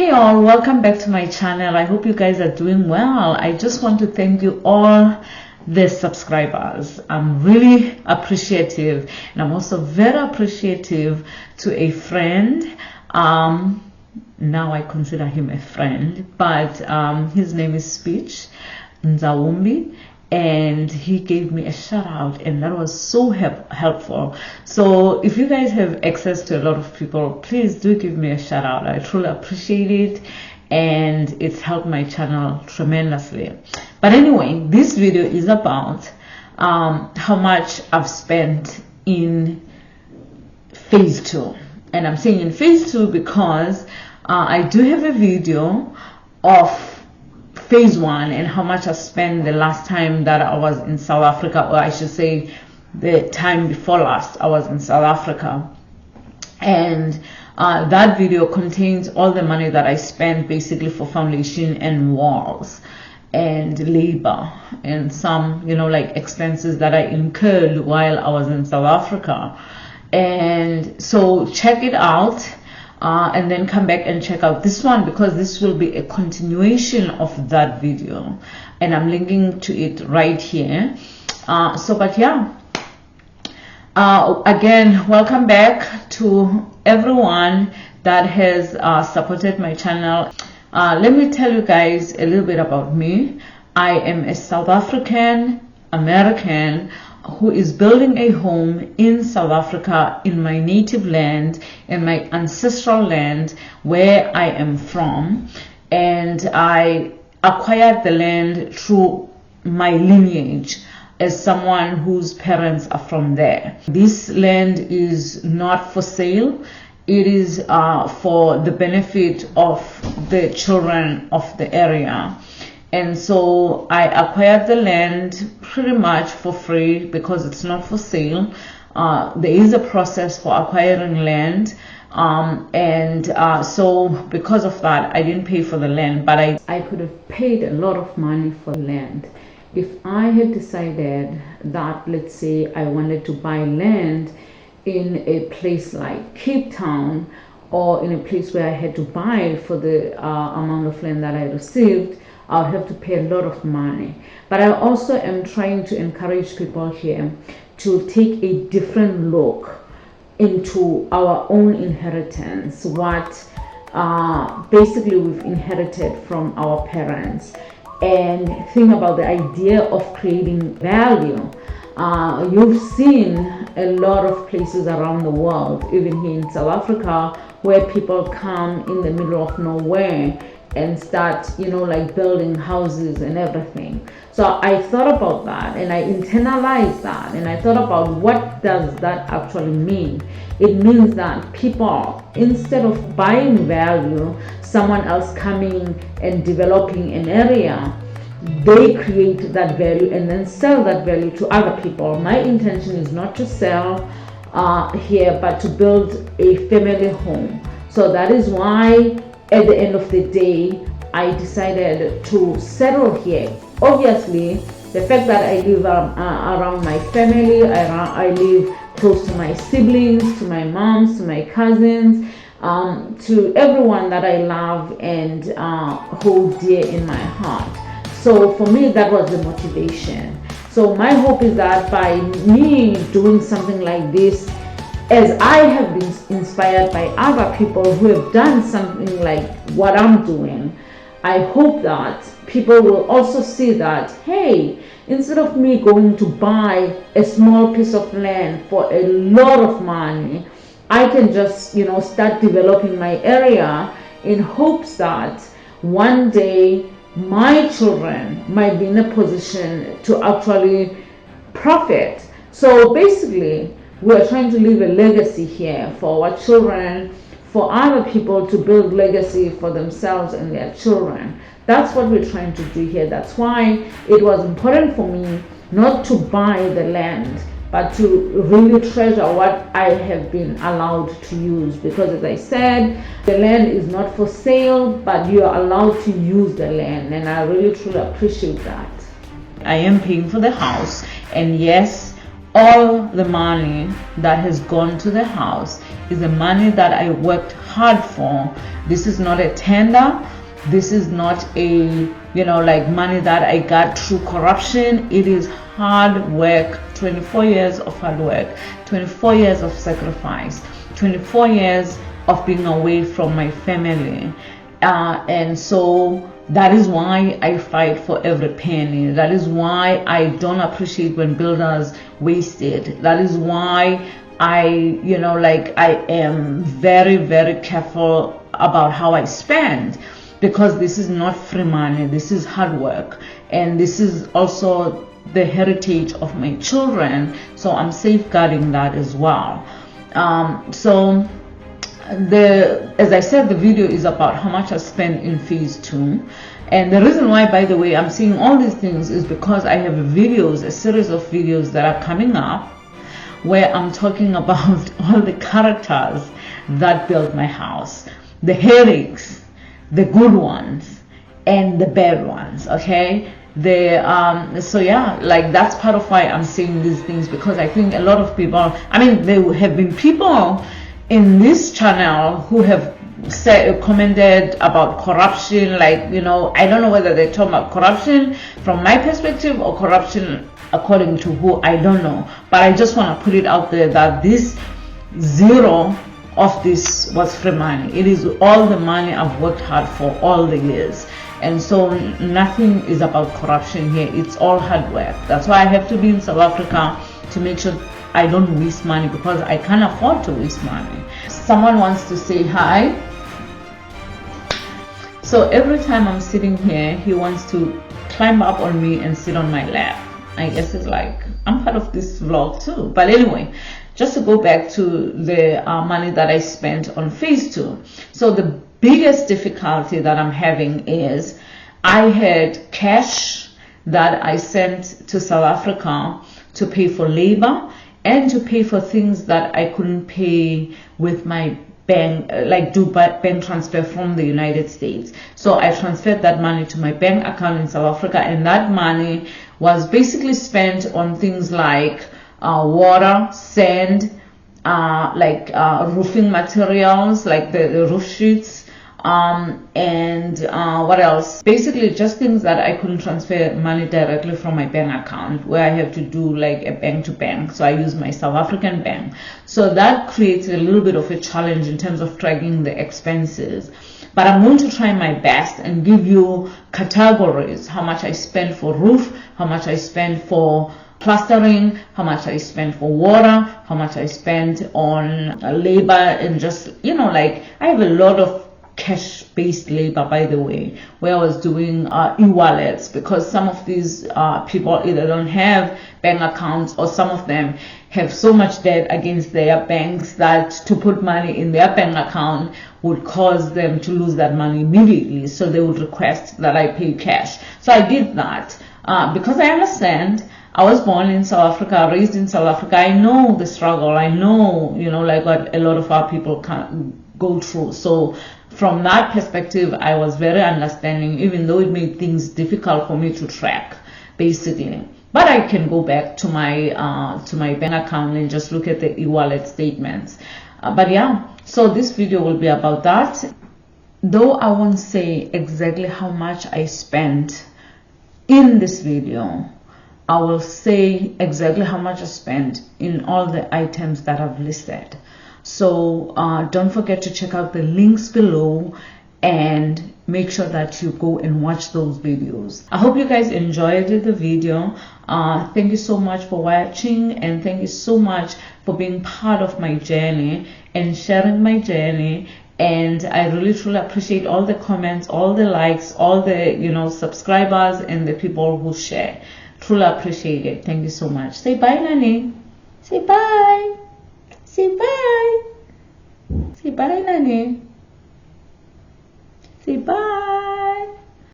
Hey all, welcome back to my channel. I hope you guys are doing well. I just want to thank you all the subscribers. I'm really appreciative, and I'm also very appreciative to a friend. Now I consider him a friend, but his name is Speech Nzawumbi, and he gave me a shout out, and that was so helpful. So if you guys have access to a lot of people, please do give me a shout out. I truly appreciate it, and it's helped my channel tremendously. But anyway, this video is about how much I've spent in phase 2, and I'm saying in phase 2 because I do have a video of phase 1 and how much I spent the last time that I was in South Africa, or I should say the time before last I was in South Africa. And that video contains all the money that I spent basically for foundation and walls and labor and some, like expenses that I incurred while I was in South Africa. And so check it out. And then come back and check out this one, because this will be a continuation of that video, and I'm linking to it right here. But yeah, again, welcome back to everyone that has supported my channel. Let me tell you guys a little bit about me. I am a South African American who is building a home in South Africa, in my native land, in my ancestral land where I am from. And I acquired the land through my lineage as someone whose parents are from there. This land is not for sale. It is for the benefit of the children of the area. And so I acquired the land pretty much for free because it's not for sale. There is a process for acquiring land. So because of that, I didn't pay for the land, but I could have paid a lot of money for land. If I had decided that, let's say, I wanted to buy land in a place like Cape Town, or in a place where I had to buy for the amount of land that I received, I'll have to pay a lot of money. But I also am trying to encourage people here to take a different look into our own inheritance, what basically we've inherited from our parents, and think about the idea of creating value. You've seen a lot of places around the world, even here in South Africa, where people come in the middle of nowhere and start, like building houses and everything. So I thought about that, and I internalized that, and I thought about what does that actually mean. It means that people, instead of buying value, someone else coming and developing an area, they create that value and then sell that value to other people. My intention is not to sell here, but to build a family home. So that is why at the end of the day, I decided to settle here. Obviously, the fact that I live around my family, I live close to my siblings, to my moms, to my cousins, to everyone that I love and hold dear in my heart. So for me, that was the motivation. So my hope is that by me doing something like this, as I have been inspired by other people who have done something like what I'm doing, I hope that people will also see that, hey, instead of me going to buy a small piece of land for a lot of money, I can just, start developing my area in hopes that one day my children might be in a position to actually profit. So basically, we are trying to leave a legacy here for our children, for other people to build legacy for themselves and their children. That's what we're trying to do here. That's why it was important for me not to buy the land, but to really treasure what I have been allowed to use. Because as I said, the land is not for sale, but you are allowed to use the land. And I really truly appreciate that. I am paying for the house, and yes, all the money that has gone to the house is the money that I worked hard for. This is not a tender. This is not a, like money that I got through corruption. It is hard work, 24 years of hard work, 24 years of sacrifice, 24 years of being away from my family. And so that is why I fight for every penny. That is why I don't appreciate when builders waste it. That is why I am very, very careful about how I spend, because this is not free money. This is hard work, and this is also the heritage of my children. So I'm safeguarding that as well. As I said, the video is about how much I spent in phase 2. And the reason why, by the way, I'm seeing all these things is because I have a series of videos that are coming up where I'm talking about all the characters that built my house, the headaches, the good ones and the bad ones, okay? So yeah, like that's part of why I'm saying these things, because I think a lot of people, there have been people in this channel who have commented about corruption, I don't know whether they're talking about corruption from my perspective or corruption according to who, I don't know, but I just want to put it out there that this zero of this was free money. It is all the money I've worked hard for all the years, and so nothing is about corruption here. It's all hard work. That's why I have to be in South Africa, to make sure I don't waste money, because I can't afford to waste money. Someone wants to say hi. So every time I'm sitting here, he wants to climb up on me and sit on my lap. I guess it's like I'm part of this vlog too. But anyway, just to go back to the money that I spent on phase 2. So the biggest difficulty that I'm having is I had cash that I sent to South Africa to pay for labor and to pay for things that I couldn't pay with my bank, like do bank transfer from the United States. So I transferred that money to my bank account in South Africa, and that money was basically spent on things like water, sand, roofing materials, like the roof sheets, and what else? Basically just things that I couldn't transfer money directly from my bank account, where I have to do like a bank to bank. So I use my South African bank. So that creates a little bit of a challenge in terms of tracking the expenses. But I'm going to try my best and give you categories: how much I spend for roof, how much I spend for plastering, how much I spend for water, how much I spend on labor, and just, I have a lot of cash-based labor, by the way, where I was doing e-wallets, because some of these people either don't have bank accounts, or some of them have so much debt against their banks that to put money in their bank account would cause them to lose that money immediately. So they would request that I pay cash. So I did that because I understand. I was born in South Africa, raised in South Africa. I know the struggle. I know, what a lot of our people can't go through. So from that perspective, I was very understanding, even though it made things difficult for me to track, basically. But I can go back to my bank account and just look at the e-wallet statements. But yeah, so this video will be about that. Though I won't say exactly how much I spent in this video, I will say exactly how much I spent in all the items that I've listed. So don't forget to check out the links below and make sure that you go and watch those videos. I hope you guys enjoyed the video. Thank you so much for watching, and thank you so much for being part of my journey and sharing my journey. And I really truly appreciate all the comments, all the likes, all the subscribers, and the people who share. Truly appreciate it. Thank you so much. Say bye, Nani. Say bye. Say bye. Say bye, Nani. Say bye.